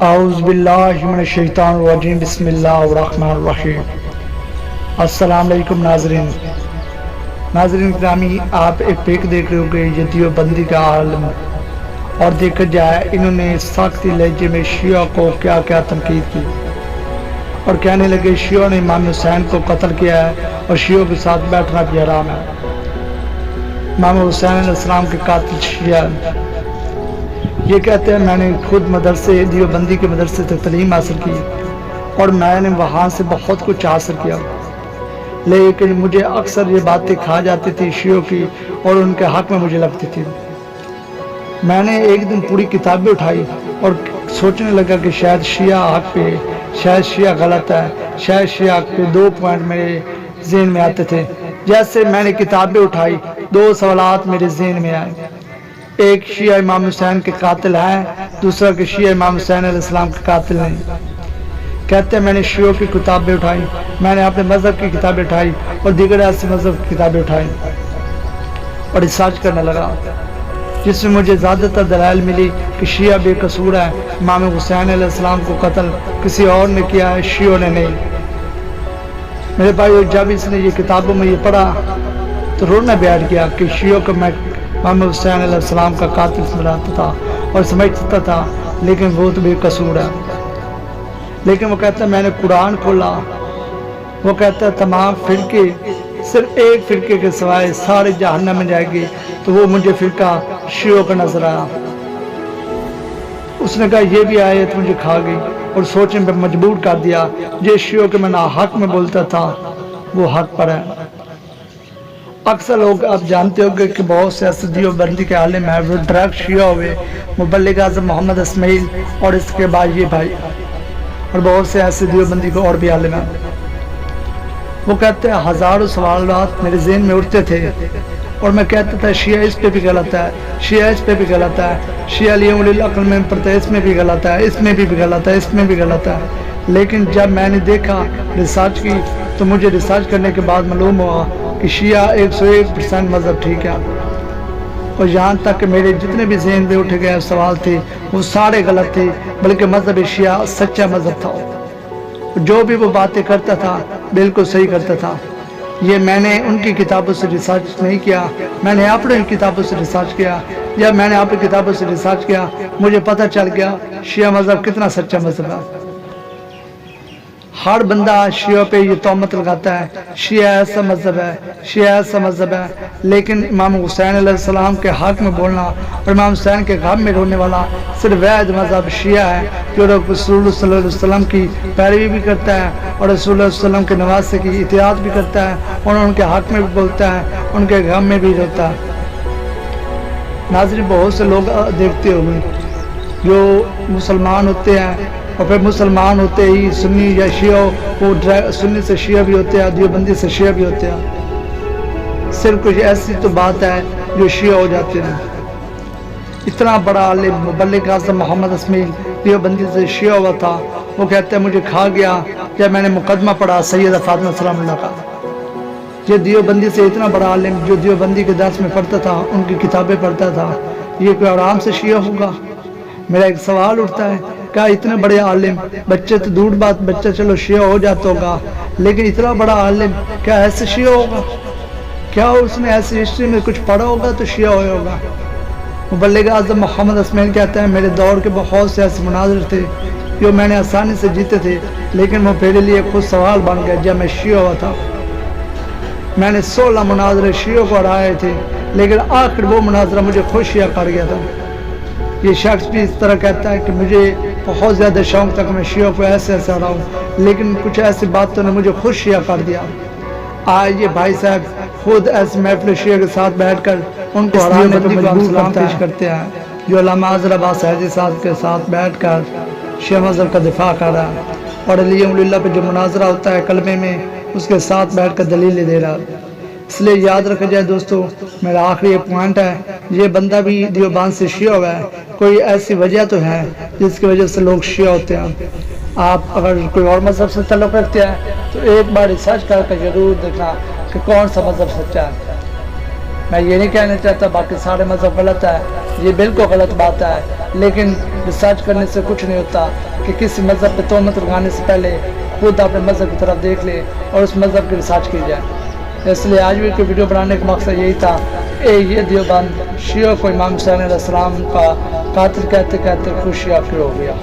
اعوذ باللہ من الشیطان الرجیم بسم اللہ الرحمن الرحیم۔ السلام علیکم ناظرین گرامی، آپ ایک پیک دیکھ رہے ہو گے، یہ دیوبندی کا عالم، اور دیکھا جائے انہوں نے سختی لہجے میں شیعہ کو کیا کیا تنقید کی، اور کہنے لگے شیعوں نے امام حسین کو قتل کیا ہے اور شیعوں کے ساتھ بیٹھنا بھی حرام ہے۔ امام حسین علیہ السلام کے قاتل شیعہ یہ کہتے ہیں میں نے خود مدرسے دیوبندی کے مدرسے سے تعلیم حاصل کی اور میں نے وہاں سے بہت کچھ حاصل کیا، لیکن مجھے اکثر یہ باتیں کھا جاتی تھی شیعوں کی اور ان کے حق میں مجھے لگتی تھی۔ میں نے ایک دن پوری کتابیں اٹھائی اور سوچنے لگا کہ شاید شیعہ حق پہ، شاید شیعہ غلط ہے، شاید شیعہ حق پہ۔ 2 پوائنٹ میرے ذہن میں آتے تھے۔ جیسے میں نے کتابیں اٹھائی 2 سوالات میرے ذہن میں آئے، ایک شیعہ امام حسین کے قاتل ہیں، دوسرا کہ شیعہ امام حسین علیہ السلام کے قاتل نہیں۔ کہتے ہیں میں نے شیعوں کی کتابیں اٹھائی، میں نے اپنے مذہب کی کتابیں اٹھائی اور دیگر ایسے مذہب کی کتابیں اٹھائی اور ریسرچ کرنے لگا، جس میں مجھے زیادہ تر دلائل ملی کہ شیعہ بے قصور ہے، امام حسین علیہ السلام کو قتل کسی اور نے کیا ہے، شیعوں نے نہیں۔ میرے بھائیو، جب اس نے یہ کتابوں میں یہ پڑھا تو رونا بیٹھ گیا کہ شیعوں کو میں امام حسین علیہ السلام کا قاتل سمجھتا تھا اور سمجھتا تھا، لیکن وہ تو بے قصور ہے۔ لیکن وہ کہتا ہے میں نے قرآن کھولا، وہ کہتا ہے تمام فرقے صرف ایک فرقے کے سوائے سارے جہنم میں جائے گے، تو وہ مجھے فرقہ شیعوں کا نظر آیا۔ اس نے کہا یہ بھی آیت مجھے کھا گئی اور سوچنے پہ مجبور کر دیا، جس شیعوں کے میں حق میں بولتا تھا وہ حق پر ہے۔ اکثر لوگ آپ جانتے ہو کہ بہت سے ایسے دیوبندی کے عالم ہیں، وہ ڈائریکٹ شیعہ ہوئے، مبلغ اعظم محمد اسماعیل اور اس کے بعد یہ بھائی، اور بہت سے ایسے دیوبندی کو اور بھی عالم ہیں۔ وہ کہتے ہیں ہزاروں سوالات میرے ذہن میں اٹھتے تھے اور میں کہتا تھا شیعہ اس پہ بھی غلط ہے، شیعہ اس پہ بھی غلط ہے، شیعہ لیہم العقل میں پڑھتا ہے، اس میں بھی غلط ہے، اس میں بھی غلط ہے، اس میں بھی غلط ہے۔ لیکن جب میں نے دیکھا، ریسرچ کی، تو مجھے ریسرچ کرنے کے بعد معلوم ہوا کہ شیعہ 101% مذہب ٹھیک ہے، اور یہاں تک کہ میرے جتنے بھی ذہن میں اٹھے گئے سوال تھے وہ سارے غلط تھے، بلکہ مذہب شیعہ سچا مذہب تھا۔ جو بھی وہ باتیں کرتا تھا بالکل صحیح کرتا تھا۔ یہ میں نے ان کی کتابوں سے ریسرچ نہیں کیا، میں نے اپنے کتابوں سے ریسرچ کیا۔ جب میں نے اپنی کتابوں سے ریسرچ کیا مجھے پتہ چل گیا شیعہ مذہب کتنا سچا مذہب ہے۔ ہر بندہ شیعہ پہ یہ تہمت لگاتا ہے شیعہ ایسا مذہب ہے، شیعہ ایسا مذہب ہے، لیکن امام حسین علیہ السلام کے حق میں بولنا اور امام حسین کے غم میں رونے والا صرف واحد مذہب شیعہ ہے، جو رسول اللہ صلی اللہ علیہ وسلم کی پیروی بھی کرتا ہے اور رسول اللہ صلی اللہ علیہ وسلم کے نواسے کی اطاعت بھی کرتا ہے اور ان کے حق میں بھی بولتا ہے، ان کے غم میں بھی روتا ہے۔ ناظرین، بہت سے لوگ دیکھتے ہوئے جو مسلمان ہوتے ہیں اور پھر مسلمان ہوتے ہی سنی یا شیعہ، وہ سنی سے شیعہ بھی ہوتے ہیں، دیوبندی سے شیعہ بھی ہوتے ہیں۔ صرف کچھ ایسی تو بات ہے جو شیعہ ہو جاتے ہیں۔ اتنا بڑا عالم مبلغ اعظم محمد اسماعیل دیوبندی سے شیعہ ہوا تھا، وہ کہتے ہیں مجھے کھا گیا جب میں نے مقدمہ پڑھا سیدہ فاطمہ سلام اللہ کا۔ یہ دیوبندی سے اتنا بڑا عالم جو دیوبندی کے درس میں پڑھتا تھا، ان کی کتابیں پڑھتا تھا، یہ کوئی آرام سے شیعہ ہوگا؟ میرا ایک سوال اٹھتا ہے، کیا اتنے بڑے عالم، بچے تو دور بات، بچہ چلو شیعہ ہو جاتا ہوگا، لیکن اتنا بڑا عالم کیا ایسے شیعہ ہوگا؟ کیا اس نے ایسی ہسٹری میں کچھ پڑھا ہوگا تو شیعہ ہوگا؟ مبلغ اعظم محمد اسماعیل کہتے ہیں میرے دور کے بہت سے ایسے مناظر تھے جو میں نے آسانی سے جیتے تھے، لیکن وہ میرے لیے خود سوال بن گیا جب میں شیعہ ہوا تھا۔ میں نے 16 مناظرے شیعوں کو ہرائے تھے، لیکن آخر وہ مناظرہ مجھے خود شیعہ کر گیا تھا۔ یہ شخص بھی اس طرح کہتا ہے کہ مجھے بہت زیادہ شوق تھا کہ میں شیعوں کو ایسے ہراؤں، لیکن کچھ ایسی باتوں نے مجھے خود شیعہ کر دیا۔ آج یہ بھائی صاحب خود ایسے محفل شیعہ کے ساتھ بیٹھ کر ان کو ہرانے پر مجبور کرتے ہیں، جو علامہ حضرت عباس حیدری صاحب کے ساتھ بیٹھ کر شیعہ مذہب کا دفاع کر رہا ہے، اور علی اللہ پہ جو مناظرہ ہوتا ہے کلمے میں، اس کے ساتھ بیٹھ کر دلیلیں دے رہا ہے۔ اس لیے یاد رکھا جائے دوستو، میرا آخری ایک پوائنٹ ہے، یہ بندہ بھی دیوبند سے شیعہ ہوا ہے، کوئی ایسی وجہ تو ہے جس کی وجہ سے لوگ شیعہ ہوتے ہیں۔ آپ اگر کوئی اور مذہب سے تعلق رکھتے ہیں تو ایک بار ریسرچ کر کے ضرور دیکھنا کہ کون سا مذہب سچا ہے۔ میں یہ نہیں کہنا چاہتا باقی سارے مذہب غلط ہے، یہ بالکل غلط بات ہے، لیکن ریسرچ کرنے سے کچھ نہیں ہوتا کہ کسی مذہب پہ تہمت لگانے سے پہلے خود اپنے مذہب کی طرف دیکھ لے اور اس مذہب کی ریسرچ کی جائے۔ اس لیے آج بھی کی ویڈیو بنانے کا مقصد یہی تھا کہ یہ دیوبند شیعوں کو امام حسین علیہ السلام کا قاتل کہتے کہتے خوشی آخر ہو گیا۔